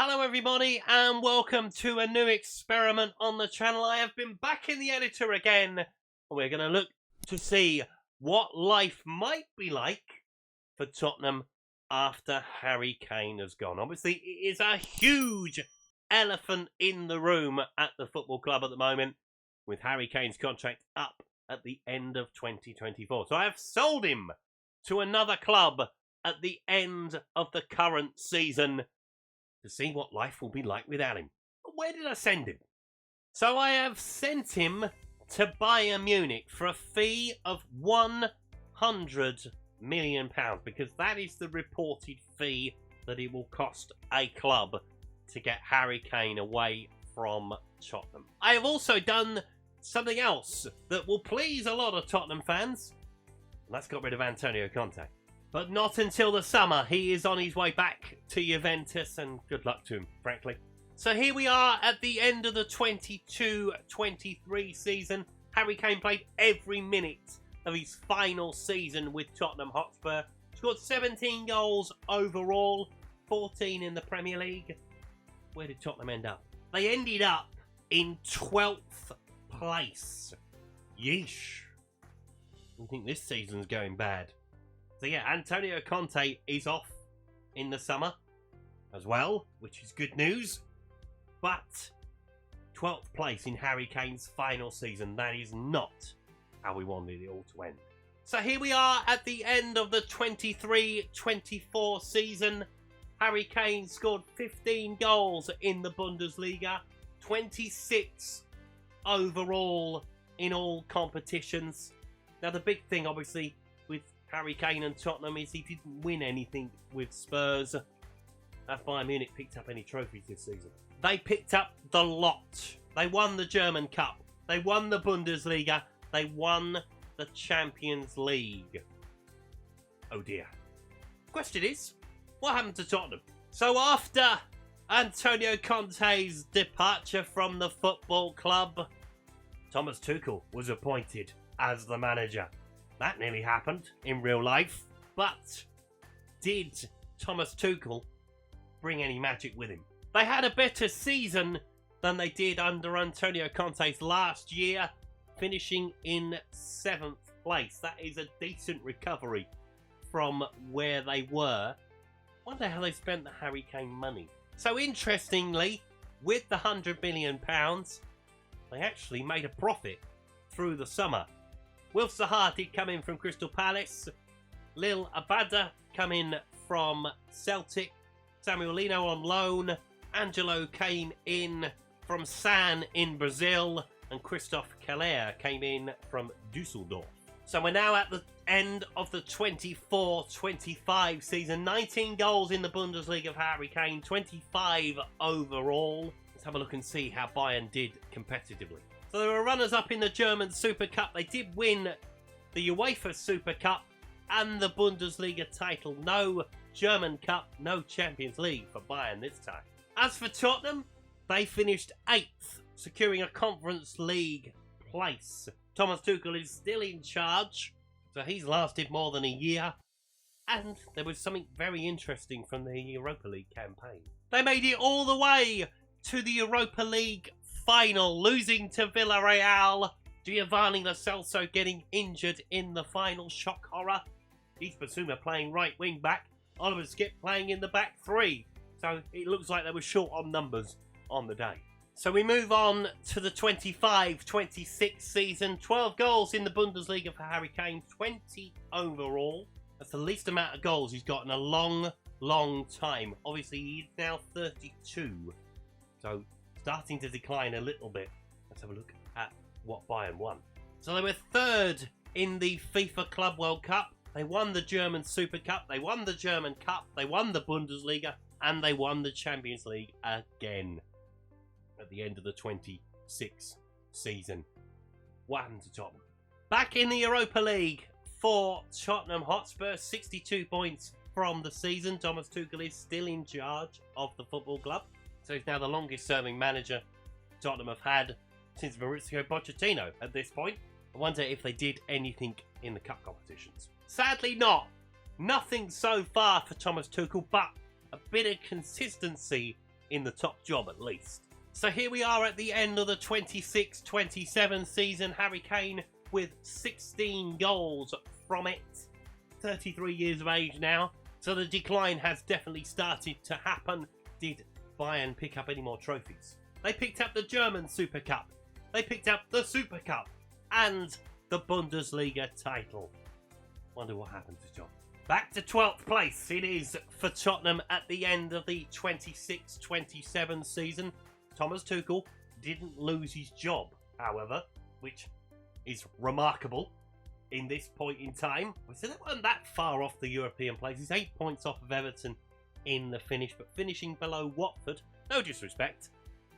Hello everybody and welcome to a new experiment on the channel. I have been back in the editor again. We're going to look to see what life might be like for Tottenham after Harry Kane has gone. Obviously it is a huge elephant in the room at the football club at the moment, with Harry Kane's contract up at the end of 2024. So I have sold him to another club at the end of the current season to see what life will be like without him. But where did I send him? So I have sent him to Bayern Munich for a fee of £100 million, because that is the reported fee that it will cost a club to get Harry Kane away from Tottenham. I have also done something else that will please a lot of Tottenham fans, and that's got rid of Antonio Conte. But not until the summer. He is on his way back to Juventus, and good luck to him, frankly. So here we are at the end of the 22-23 season. Harry Kane played every minute of his final season with Tottenham Hotspur. Scored 17 goals overall, 14 in the Premier League. Where did Tottenham end up? They ended up in 12th place. Yeesh. I think this season's going bad. So yeah, Antonio Conte is off in the summer as well, which is good news. But 12th place in Harry Kane's final season, that is not how we wanted it all to end. So here we are at the end of the 23-24 season. Harry Kane scored 15 goals in the Bundesliga, 26 overall in all competitions. Now the big thing, obviously, with Harry Kane and Tottenham is he didn't win anything with Spurs. Bayern Munich picked up any trophies this season. They picked up the lot. They won the German Cup. They won the Bundesliga. They won the Champions League. Oh dear. Question is, what happened to Tottenham? So after Antonio Conte's departure from the football club, Thomas Tuchel was appointed as the manager. That nearly happened in real life, but did Thomas Tuchel bring any magic with him? They had a better season than they did under Antonio Conte's last year, finishing in 7th place. That is a decent recovery from where they were. Wonder how they spent the Harry Kane money. So interestingly, with the £100 million, they actually made a profit through the summer. Wilf Zaha did come in from Crystal Palace. Lil Abada come in from Celtic. Samuel Lino on loan. Angelo Kane in from San in Brazil. And Christophe Keller came in from Dusseldorf. So we're now at the end of the 24-25 season. 19 goals in the Bundesliga for Harry Kane. 25 overall. Let's have a look and see how Bayern did competitively. So they were runners-up in the German Super Cup. They did win the UEFA Super Cup and the Bundesliga title. No German Cup, no Champions League for Bayern this time. As for Tottenham, they finished 8th, securing a Conference League place. Thomas Tuchel is still in charge, so he's lasted more than a year. And there was something very interesting from the Europa League campaign. They made it all the way to the Europa League final, losing to Villarreal. Giovanni Lo Celso getting injured in the final. Shock horror. Yves Bissouma playing right wing back. Oliver Skip playing in the back three. So it looks like they were short on numbers on the day. So we move on to the 25-26 season. 12 goals in the Bundesliga for Harry Kane. 20 overall. That's the least amount of goals he's got in a long, long time. Obviously, he's now 32. So starting to decline a little bit. Let's have a look at what Bayern won. So they were 3rd in the FIFA Club World Cup. They won the German Super Cup. They won the German Cup. They won the Bundesliga. And they won the Champions League again at the end of the 26 season. What happened to Tottenham? Back in the Europa League for Tottenham Hotspur. 62 points from the season. Thomas Tuchel is still in charge of the football club. So he's now the longest serving manager Tottenham have had since Mauricio Pochettino at this point. I wonder if they did anything in the cup competitions. Sadly not. Nothing so far for Thomas Tuchel, but a bit of consistency in the top job at least. So here we are at the end of the 26-27 season. Harry Kane with 16 goals from it. 33 years of age now. So the decline has definitely started to happen. Did Bayern pick up any more trophies? They picked up the German Super Cup. They picked up the Super Cup. And the Bundesliga title. Wonder what happened to John. Back to 12th place it is for Tottenham at the end of the 26-27 season. Thomas Tuchel didn't lose his job, however, which is remarkable in this point in time. So they weren't that far off the European places. 8 points off of Everton in the finish, but finishing below Watford. No disrespect.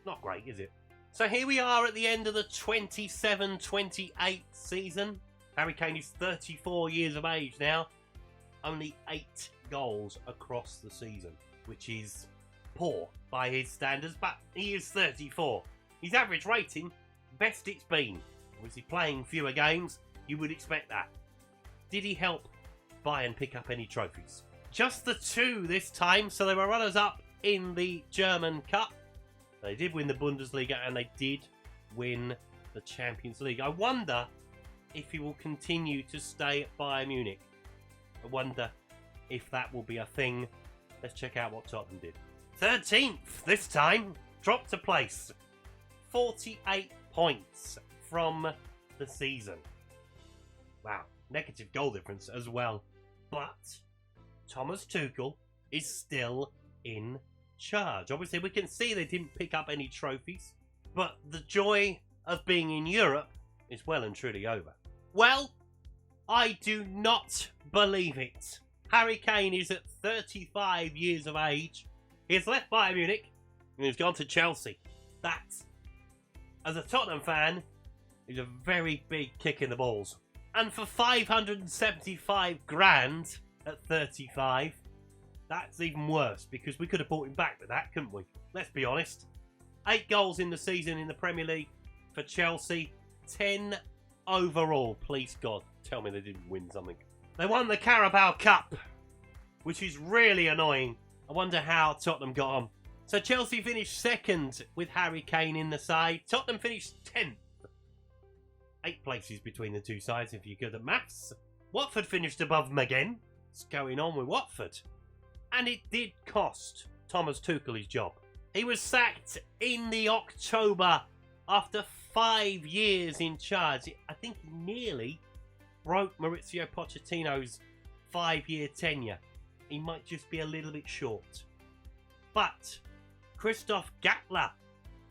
Not great, is it? So here we are at the end of the 27-28 season. Harry Kane is 34 years of age now. Only 8 goals across the season, which is poor by his standards, but he is 34. His average rating, best it's been. Obviously playing fewer games, you would expect that. Did he help Bayern pick up any trophies? Just the 2 this time, so they were runners-up in the German Cup. They did win the Bundesliga and they did win the Champions League. I wonder if he will continue to stay at Bayern Munich. I wonder if that will be a thing. Let's check out what Tottenham did. 13th this time. Dropped a place. 48 points from the season. Wow. Negative goal difference as well. But Thomas Tuchel is still in charge. Obviously, we can see they didn't pick up any trophies. But the joy of being in Europe is well and truly over. Well, I do not believe it. Harry Kane is at 35 years of age. He has left Bayern Munich and he's gone to Chelsea. That, as a Tottenham fan, is a very big kick in the balls. And for 575 grand at 35, that's even worse because we could have bought him back with that, couldn't we? Let's be honest. 8 goals in the season in the Premier League for Chelsea. 10 overall. Please God, tell me they didn't win something. They won the Carabao Cup, which is really annoying. I wonder how Tottenham got on. So Chelsea finished second with Harry Kane in the side. Tottenham finished 10th. 8 places between the two sides if you're good at maths. Watford finished above them again. What's going on with Watford? And it did cost Thomas Tuchel his job. He was sacked in the October after 5 years in charge. I think he nearly broke Maurizio Pochettino's 5-year tenure. He might just be a little bit short. But Christoph Gatler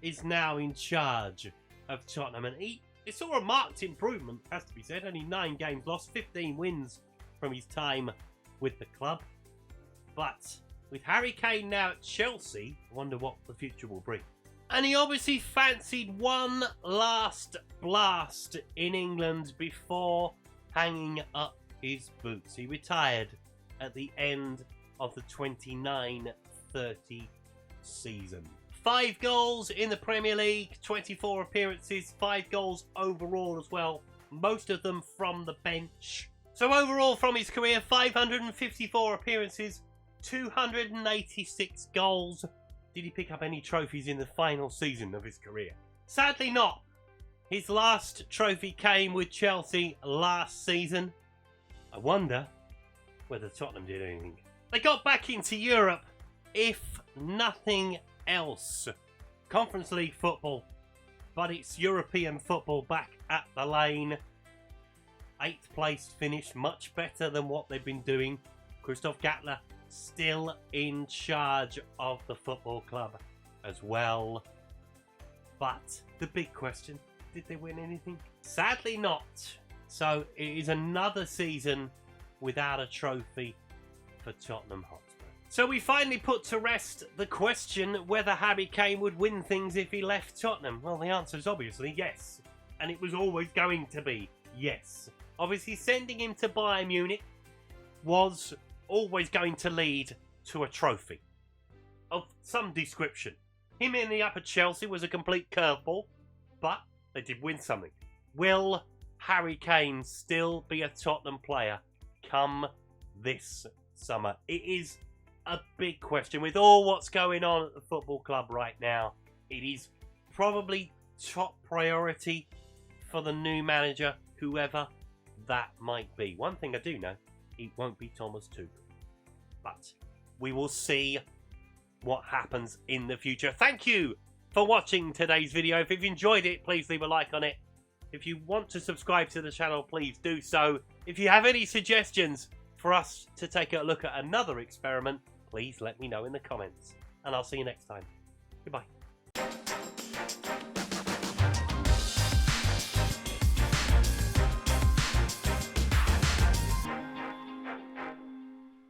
is now in charge of Tottenham, and he saw a marked improvement, has to be said. Only 9 games lost, 15 wins from his time with the club. But with Harry Kane now at Chelsea, I wonder what the future will bring. And he obviously fancied one last blast in England before hanging up his boots. He retired at the end of the 29-30 season. 5 goals in the Premier League, 24 appearances, 5 goals overall as well, most of them from the bench. So overall from his career, 554 appearances, 286 goals. Did he pick up any trophies in the final season of his career? Sadly not. His last trophy came with Chelsea last season. I wonder whether Tottenham did anything. They got back into Europe, if nothing else. Conference League football, but it's European football back at the lane. 8th place finish, much better than what they've been doing. Christoph Gatler still in charge of the football club as well. But the big question, did they win anything? Sadly not. So it is another season without a trophy for Tottenham Hotspur. So we finally put to rest the question whether Harry Kane would win things if he left Tottenham. Well, the answer is obviously yes. And it was always going to be yes. Obviously, sending him to Bayern Munich was always going to lead to a trophy of some description. Him ending up at Chelsea was a complete curveball, but they did win something. Will Harry Kane still be a Tottenham player come this summer? It is a big question. With all what's going on at the football club right now, it is probably top priority for the new manager, whoever that might be. One thing I do know, it won't be Thomas Tuchel. But we will see what happens in the future. Thank you for watching today's video. If you've enjoyed it, please leave a like on it. If you want to subscribe to the channel, please do so. If you have any suggestions for us to take a look at another experiment, please let me know in the comments. And I'll see you next time. Goodbye.